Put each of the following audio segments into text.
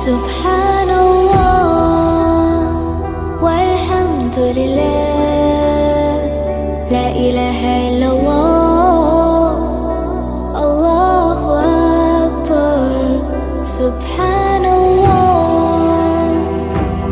Subhanallah walhamdulillah, la ilaha illallah, Allahu akbar. Subhanallah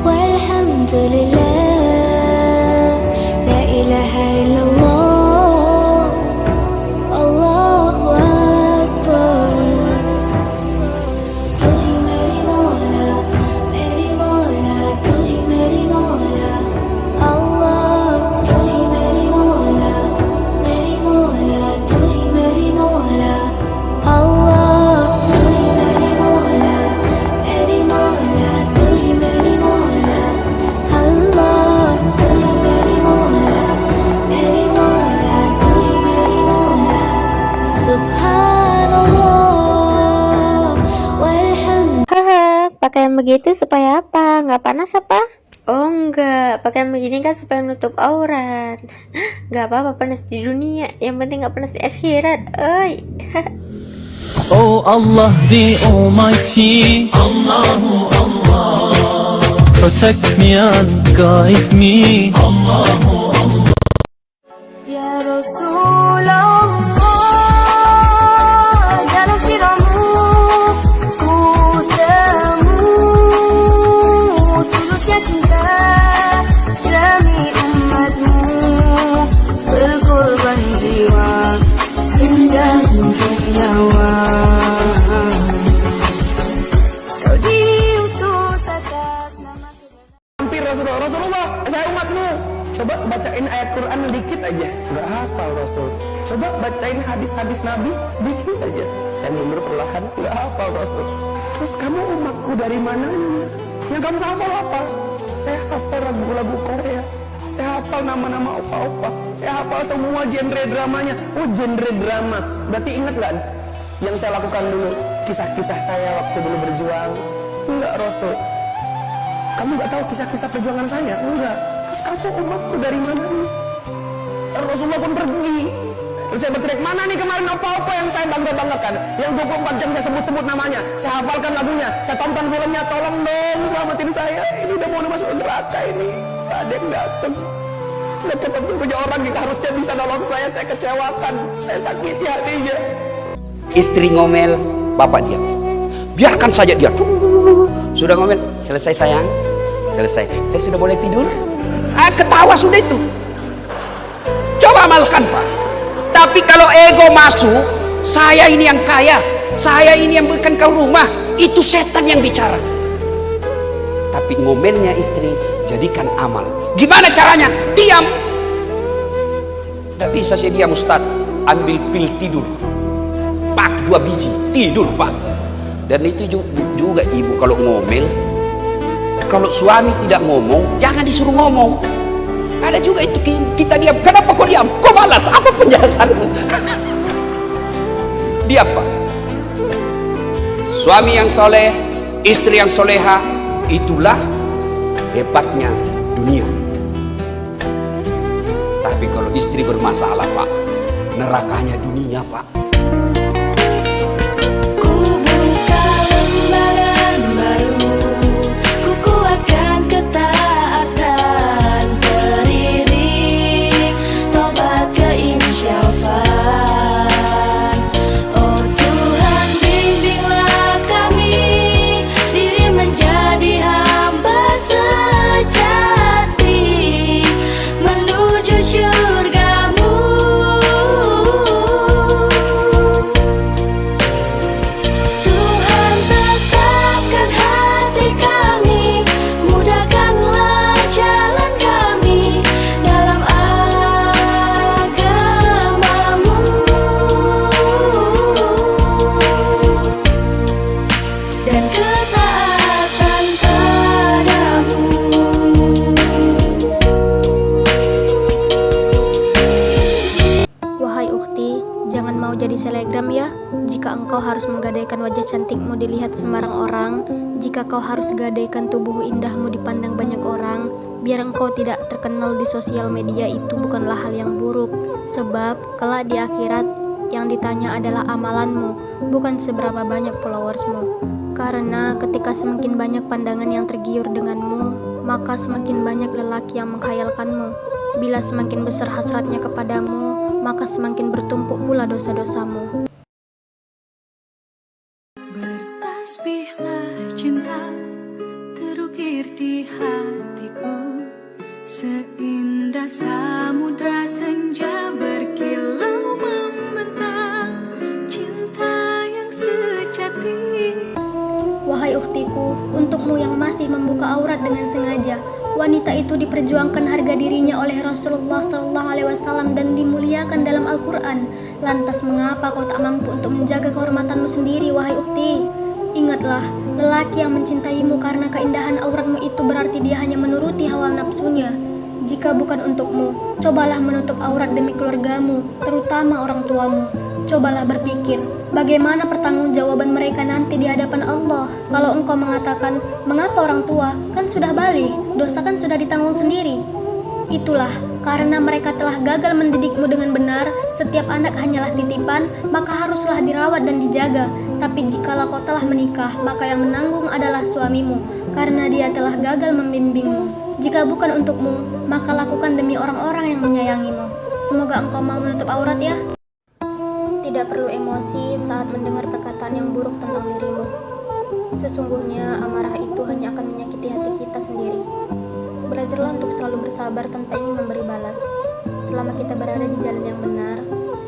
walhamdulillah, la ilaha illallah, Allahu akbar. Tu hi meri Mola, tu hi meri Mola, Allah. Tu hi meri Mola, tu hi meri Mola, Allah. Tu hi meri Mola, tu hi meri Mola, Allah. Tu hi meri Mola, tu hi meri Mola. Subhanallah walhamdulillah. Haha, pakai yang begitu supaya apa? Nggak panas apa? Oh enggak, pakai yang begini kan supaya menutup aurat. Nggak apa-apa panas di dunia, yang penting nggak panas di akhirat. Oi. Oh Allah the Almighty, Allahu Allah, protect me and guide me, Allahu Allah. Ya Rasulullah, dalam siramu ku temu tulusnya cinta demi umatmu, berkorban jiwa hingga ujung nyawa. Kau diutus atas nama Hampir Rasulullah, saya umatmu. Coba bacain ayat Quran sedikit aja, nggak hafal Rasul. Coba bacain hadis-hadis Nabi sedikit aja, saya mundur perlahan, nggak hafal Rasul. Terus kamu umatku dari mananya? Yang kamu hafal apa? Saya hafal lagu-lagu Korea, saya hafal nama-nama opa-opa, saya hafal semua genre dramanya. Oh, genre drama, berarti ingat nggak yang saya lakukan dulu? Kisah-kisah saya waktu dulu berjuang. Enggak Rasul, kamu nggak tahu kisah-kisah perjuangan saya? Enggak. Terus kamu umatku dari mana nih? Rasulullah pun pergi. Terus saya berteriak, mana nih kemarin apa-apa yang saya bangga-banggakan? Yang 24 jam saya sebut-sebut namanya, saya hafalkan lagunya, saya tonton filmnya, tolong dong selamatin saya. Ini udah mau masuk neraka ini. Gak ada yang datang. Dekat satu-satunya orang yang harusnya bisa nolong saya kecewakan. Saya sakiti hatinya. Istri ngomel, bapak diam. Biarkan saja dia. Sudah ngomel, selesai sayang, selesai. Saya sudah boleh tidur. Ketawa sudah itu. Coba amalkan Pak. Tapi kalau ego masuk, saya ini yang kaya, saya ini yang berikan kau rumah, itu setan yang bicara. Tapi ngomelnya istri, jadikan amal. Gimana caranya? Diam. Tidak bisa saya diam Ustaz. Ambil pil tidur. Pak 2 biji, tidur Pak. Dan itu juga ibu kalau ngomel, kalau suami tidak ngomong, jangan disuruh ngomong. Ada juga itu kita diam. Kenapa kau diam? Kau balas. Apa penjelasanmu? Dia apa? Suami yang soleh, istri yang soleha, itulah hebatnya dunia. Tapi kalau istri bermasalah Pak, nerakanya dunia Pak. Selegram ya, jika engkau harus menggadaikan wajah cantikmu dilihat sembarang orang, jika kau harus gadaikan tubuh indahmu dipandang banyak orang, biar engkau tidak terkenal di sosial media itu bukanlah hal yang buruk, sebab kelak di akhirat Yang ditanya adalah amalanmu, bukan seberapa banyak followersmu. Karena ketika semakin banyak pandangan yang tergiur denganmu, maka semakin banyak lelaki yang menghayalkanmu. Bila semakin besar hasratnya kepadamu, maka semakin bertumpuk pula dosa-dosamu. Bertasbihlah cinta terukir di hatiku, seindah samudra senja berkilau membentang, cinta yang sejati. Wahai ukhtiku, untukmu yang masih membuka aurat dengan sengaja, wanita itu diperjuangkan harga dirinya oleh Rasulullah SAW dan dimuliakan dalam Al-Quran. Lantas mengapa kau tak mampu untuk menjaga kehormatanmu sendiri, wahai ukhti? Ingatlah, lelaki yang mencintaimu karena keindahan auratmu itu berarti dia hanya menuruti hawa nafsunya. Jika bukan untukmu, cobalah menutup aurat demi keluargamu, terutama orang tuamu. Cobalah berpikir, bagaimana pertanggungjawaban mereka nanti di hadapan Allah. Kalau engkau mengatakan, mengapa orang tua? Kan sudah balik, dosa kan sudah ditanggung sendiri. Itulah, karena mereka telah gagal mendidikmu dengan benar, setiap anak hanyalah titipan, maka haruslah dirawat dan dijaga. Tapi jikalau kau telah menikah, maka yang menanggung adalah suamimu, karena dia telah gagal membimbingmu. Jika bukan untukmu, maka lakukan demi orang-orang yang menyayangimu. Semoga engkau mau menutup aurat ya. Tidak perlu emosi saat mendengar perkataan yang buruk tentang dirimu. Sesungguhnya amarah itu hanya akan menyakiti hati kita sendiri. Belajarlah untuk selalu bersabar tanpa ingin memberi balas. Selama kita berada di jalan yang benar,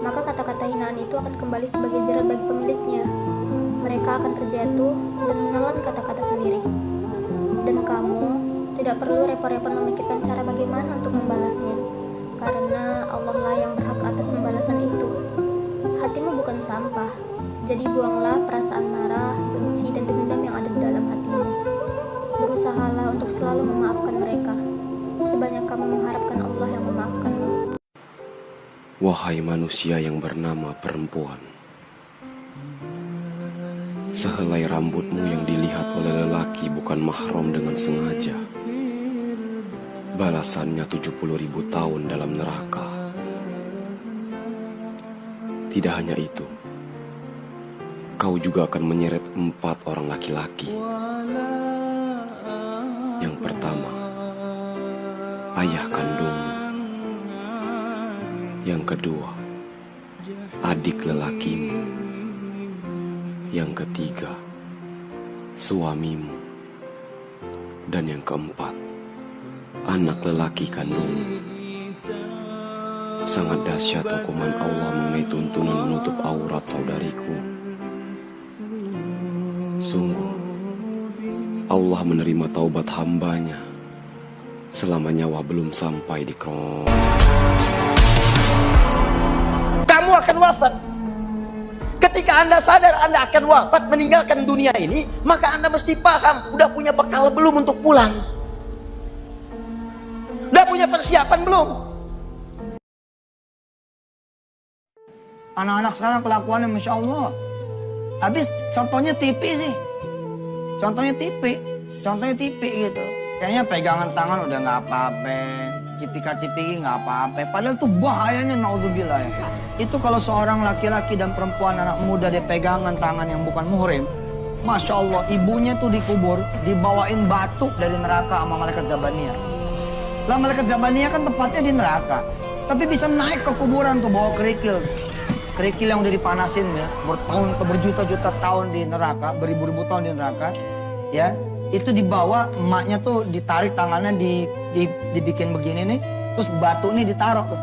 maka kata-kata hinaan itu akan kembali sebagai jerat bagi pemiliknya. Mereka akan terjatuh dan menelan kata-kata sendiri. Dan kamu tidak perlu repot-repot memikirkan cara bagaimana untuk membalasnya, karena Allah lah yang berhak atas pembalasan itu. Hatimu bukan sampah, jadi buanglah perasaan marah, benci, dan dendam yang ada di dalam hatimu. Berusahalah untuk selalu memaafkan mereka, sebanyak kamu mengharapkan Allah yang memaafkanmu. Wahai manusia yang bernama perempuan, sehelai rambutmu yang dilihat oleh lelaki bukan mahram dengan sengaja, balasannya 70.000 tahun dalam neraka. Tidak hanya itu, kau juga akan menyeret 4 orang laki-laki. Yang pertama, ayah kandungmu. Yang kedua, adik lelakimu. Yang ketiga, suamimu. Dan yang keempat, anak lelaki kandungmu. Sangat dahsyat hukuman Allah mengenai tuntunan menutup aurat saudariku. Sungguh, Allah menerima taubat hambanya selama nyawa belum sampai di krong. Kamu akan wafat. Ketika Anda sadar Anda akan wafat, meninggalkan dunia ini, maka Anda mesti paham, udah punya bekal belum untuk pulang? Udah punya persiapan belum? Anak-anak sekarang kelakuannya Masya Allah. Habis contohnya TV sih. Contohnya TV gitu. Kayaknya pegangan tangan udah nggak apa-apa. Cipika-cipiki nggak apa-apa. Padahal tuh bahayanya naudzubillah ya. Itu kalau seorang laki-laki dan perempuan anak muda dia pegangan tangan yang bukan muhrim. Masya Allah, ibunya tuh dikubur, dibawain batu dari neraka sama malaikat Zabaniyah. Lah malaikat Zabaniyah kan tempatnya di neraka. Tapi bisa naik ke kuburan tuh bawa kerikil. Kerikil yang udah dipanasin ya, berjuta-juta tahun di neraka, beribu-ribu tahun di neraka, ya itu dibawa, emaknya tuh ditarik tangannya, dibikin begini nih, terus batu ini ditaruh tuh,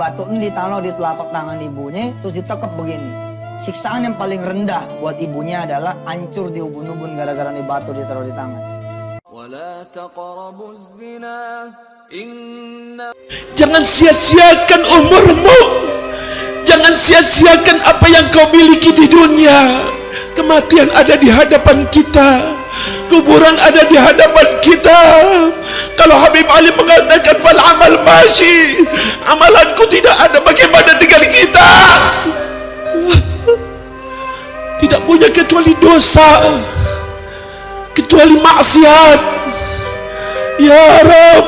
batu ini ditaruh di telapak tangan ibunya, terus ditekep begini. Siksaan yang paling rendah buat ibunya adalah hancur di ubun-ubun gara-gara nih batu ditaruh di tangan. Jangan sia-siakan umurmu. Jangan sia-siakan apa yang kau miliki di dunia. Kematian ada di hadapan kita, kuburan ada di hadapan kita. Kalau Habib Ali mengatakan fal amal masyi, amalanku tidak ada, bagaimana dengan kita? Tidak punya kecuali dosa, kecuali maksiat. Ya Rabb,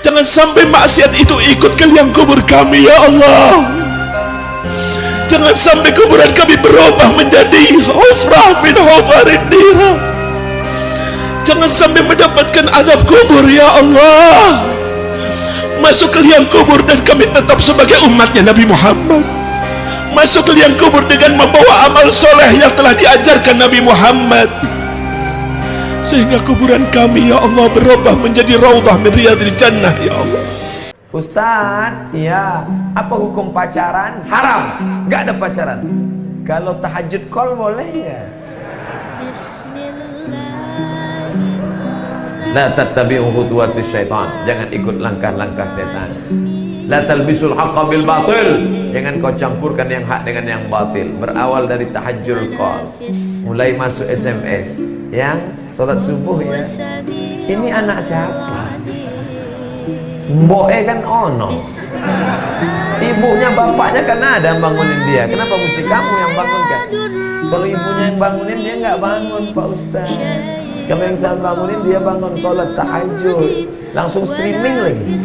jangan sampai maksiat itu ikut ke liang kubur kami ya Allah. Jangan sampai kuburan kami berubah menjadi hufrah min hufarin nira. Jangan sampai mendapatkan azab kubur ya Allah. Masuk ke liang kubur dan kami tetap sebagai umatnya Nabi Muhammad. Masuk ke liang kubur dengan membawa amal soleh yang telah diajarkan Nabi Muhammad, sehingga kuburan kami ya Allah berubah menjadi raudhah min riyadil jannah ya Allah. Ustaz, ya, apa hukum pacaran? Haram, nggak ada pacaran. Kalau tahajud call boleh nggak? La tattabi'u khutuwatis syaitan, jangan ikut langkah-langkah setan. La talbisul haqqa bil batil, jangan kau campurkan yang hak dengan yang batil. Berawal dari tahajud call, mulai masuk SMS, yang salat subuh ya. Ini anak siapa? Mboe kan ono, ibunya bapaknya kan ada yang bangunin dia. Kenapa mesti kamu yang bangunkan? Kalau ibunya yang bangunin dia nggak bangun Pak Ustaz. Kamu yang saya bangunin dia bangun sholat tahajud, langsung streaming lagi.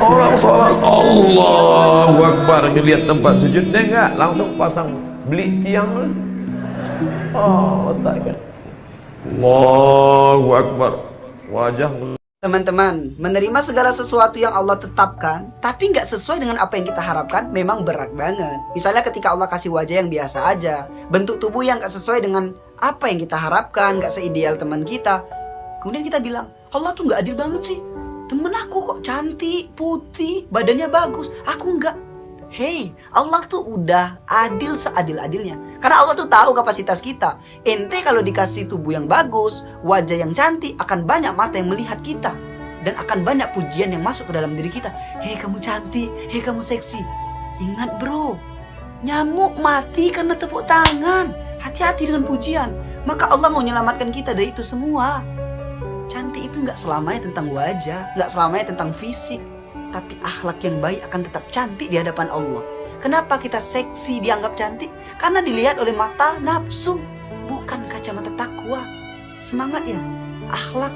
Orang sholat Allahu Akbar, ngelihat tempat sujudnya enggak, langsung pasang beli tiang. Oh takkan. Allahu Akbar, wajah. Teman-teman, menerima segala sesuatu yang Allah tetapkan tapi nggak sesuai dengan apa yang kita harapkan memang berat banget. Misalnya ketika Allah kasih wajah yang biasa aja, bentuk tubuh yang nggak sesuai dengan apa yang kita harapkan, nggak seideal teman kita. Kemudian kita bilang, Allah tuh nggak adil banget sih. Temen aku kok cantik, putih, badannya bagus, aku nggak. Hey, Allah tuh udah adil seadil-adilnya. Karena Allah tuh tahu kapasitas kita. Ente kalau dikasih tubuh yang bagus, wajah yang cantik, akan banyak mata yang melihat kita. Dan akan banyak pujian yang masuk ke dalam diri kita. Hei kamu cantik, hei kamu seksi. Ingat bro, nyamuk mati karena tepuk tangan. Hati-hati dengan pujian. Maka Allah mau menyelamatkan kita dari itu semua. Cantik itu gak selamanya tentang wajah, gak selamanya tentang fisik. Tapi akhlak yang baik akan tetap cantik di hadapan Allah. Kenapa kita seksi dianggap cantik? Karena dilihat oleh mata nafsu, bukan kacamata takwa. Semangat ya, akhlak.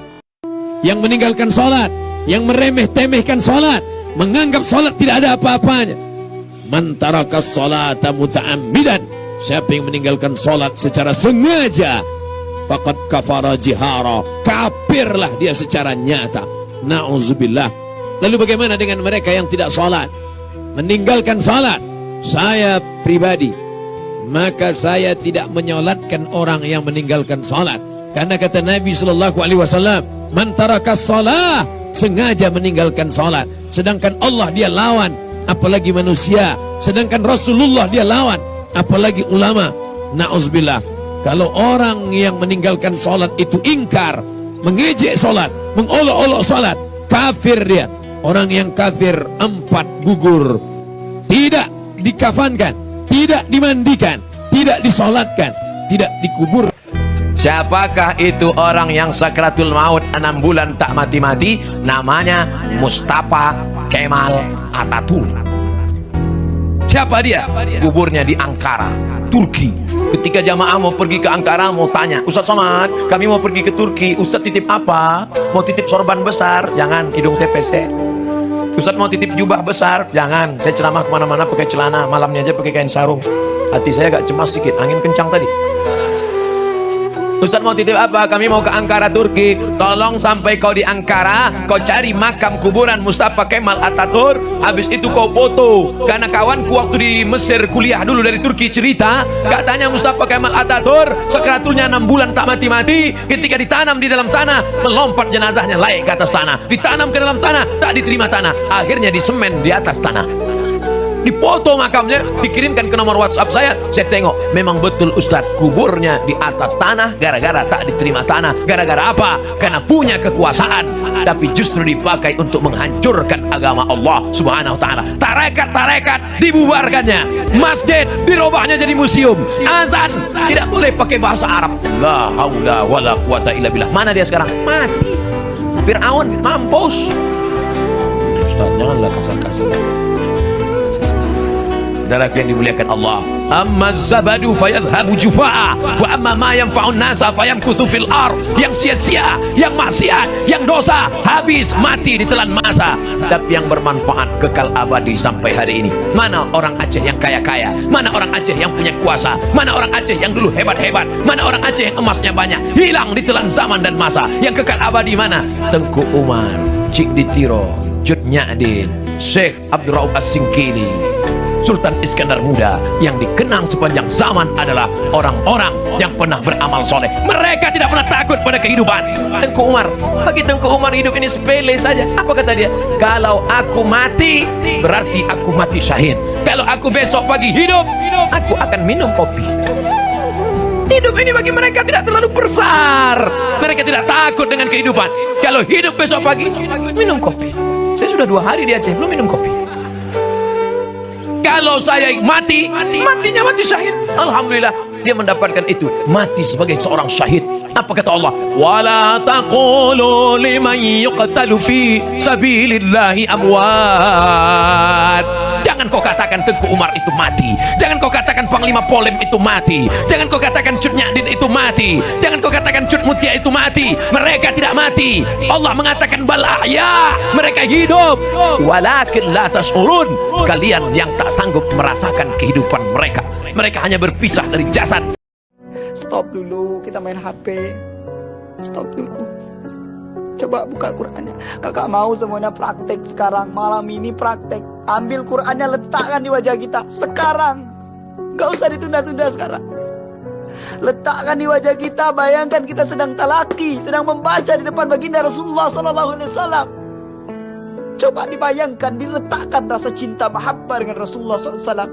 Yang meninggalkan sholat, yang meremeh-temehkan sholat, menganggap sholat tidak ada apa-apanya. Man taraka sholata muta'ammidan, siapa yang meninggalkan sholat secara sengaja, faqad kafara jihara, kafirlah dia secara nyata. Na'udzubillah. Lalu bagaimana dengan mereka yang tidak sholat, meninggalkan sholat? Saya pribadi, maka saya tidak menyolatkan orang yang meninggalkan sholat. Karena kata Nabi SAW, man taraka sholat, sengaja meninggalkan sholat. Sedangkan Allah dia lawan, apalagi manusia. Sedangkan Rasulullah dia lawan, apalagi ulama. Na'udzubillah. Kalau orang yang meninggalkan sholat itu ingkar, mengejek sholat, mengolok-olok sholat, kafir dia. Orang yang kafir 4 gugur, tidak dikafankan, tidak dimandikan, tidak disolatkan, tidak dikubur. Siapakah itu orang yang sakratul maut 6 bulan tak mati-mati? Namanya Mustafa Kemal Atatürk. Siapa dia? Kuburnya di Ankara, Turki. Ketika jamaah mau pergi ke Ankara, mau tanya, Ustaz Somad, kami mau pergi ke Turki, Ustaz titip apa? Mau titip sorban besar? Jangan, hidung saya pesek. Ustaz mau titip jubah besar? Jangan, saya ceramah kemana-mana pakai celana, malamnya aja pakai kain sarung. Hati saya agak cemas sedikit, angin kencang tadi. Ustaz mau titip apa? Kami mau ke Ankara, Turki. Tolong sampai kau di Ankara, kau cari makam kuburan Mustafa Kemal Atatürk. Habis itu kau foto. Karena kawanku waktu di Mesir kuliah dulu dari Turki cerita, katanya Mustafa Kemal Atatürk sakratulnya 6 bulan tak mati-mati. Ketika ditanam di dalam tanah, melompat jenazahnya naik ke atas tanah. Ditanam ke dalam tanah, tak diterima tanah. Akhirnya disemen di atas tanah. Dipoto makamnya, dikirimkan ke nomor WhatsApp saya tengok, memang betul Ustadz, kuburnya di atas tanah gara-gara tak diterima tanah. Gara-gara apa? Karena punya kekuasaan, tapi justru dipakai untuk menghancurkan agama Allah Subhanahu wa ta'ala. Tarekat dibubarkannya, masjid dirubahnya jadi museum, azan tidak boleh pakai bahasa Arab. La haula wala quwata illa billah. Mana dia sekarang? Mati. Fir'aun mampus. Ustadz, janganlah kasar-kasar. Saudara yang dimuliakan Allah, amma zabadu fayadhhabu jufa'a wa amma ma yanfa'un nasa fayamkuthu fil ar. Yang sia-sia, yang maksiat, yang dosa habis mati ditelan masa. Tapi yang bermanfaat kekal abadi sampai hari ini. Mana orang Aceh yang kaya-kaya? Mana orang Aceh yang punya kuasa? Mana orang Aceh yang dulu hebat-hebat? Mana orang Aceh yang emasnya banyak? Hilang ditelan zaman dan masa. Yang kekal abadi mana? Tengku Umar, Cik Ditiro, Cut Nyadin, Syekh Abdul Rauf As-Singkili, Sultan Iskandar Muda. Yang dikenang sepanjang zaman adalah orang-orang yang pernah beramal soleh. Mereka tidak pernah takut pada kehidupan. Tengku Umar, bagi Tengku Umar hidup ini sepele saja. Apa kata dia? Kalau aku mati, berarti aku mati syahid. Kalau aku besok pagi hidup, aku akan minum kopi. Hidup ini bagi mereka tidak terlalu besar. Mereka tidak takut dengan kehidupan. Kalau hidup besok pagi, minum kopi. Saya sudah 2 hari di Aceh belum minum kopi. Kalau saya mati, matinya mati syahid. Alhamdulillah, dia mendapatkan itu, mati sebagai seorang syahid. Apa kata Allah? Wala taqulu liman yuqtalu fi sabilillahi amwat. Jangan kau katakan Tengku Umar itu mati. Jangan kau katakan Panglima Polem itu mati. Jangan kau katakan Cut Nyadin itu mati. Jangan kau katakan Cut Mutia itu mati. Mereka tidak mati. Allah mengatakan bal ahya, mereka hidup. Walakin la tash'urun. Kalian yang tak sanggup merasakan kehidupan mereka. Mereka hanya berpisah dari jasad. Stop dulu, kita main HP. Stop dulu. Coba buka Qurannya. Kakak mau semuanya praktek sekarang. Malam ini praktek. Ambil Qurannya, letakkan di wajah kita sekarang. Gak usah ditunda-tunda sekarang. Letakkan di wajah kita. Bayangkan kita sedang talaki, sedang membaca di depan baginda Rasulullah SAW. Coba dibayangkan, diletakkan rasa cinta mahabbah dengan Rasulullah SAW.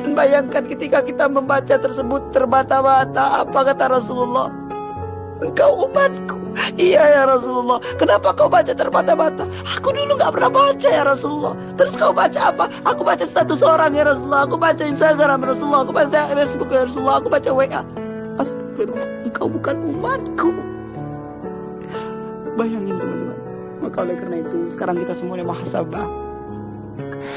Dan bayangkan ketika kita membaca tersebut terbata-bata, apa kata Rasulullah? Engkau umatku. Iya ya Rasulullah. Kenapa kau baca terbata-bata? Aku dulu gak pernah baca ya Rasulullah. Terus kau baca apa? Aku baca status orang ya Rasulullah. Aku baca Instagram Rasulullah. Aku baca Facebook ya Rasulullah. Aku baca WA. Astagfirullah, engkau bukan umatku. Bayangin teman-teman. Maka oleh karena itu sekarang kita semuanya muhasabah.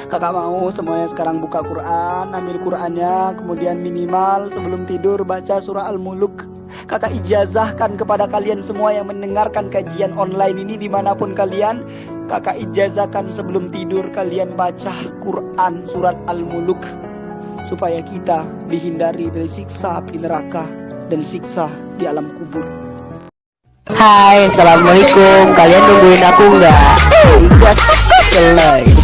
Kakak mau semuanya sekarang buka Quran, ambil Qurannya, kemudian minimal sebelum tidur baca surah Al-Muluk. Kakak ijazahkan kepada kalian semua yang mendengarkan kajian online ini dimanapun kalian. Kakak ijazahkan sebelum tidur kalian baca Quran surat Al-Muluk, supaya kita dihindari dari siksa api neraka dan siksa di alam kubur. Hai, assalamualaikum. Kalian nungguin aku nggak? Gas, selesai.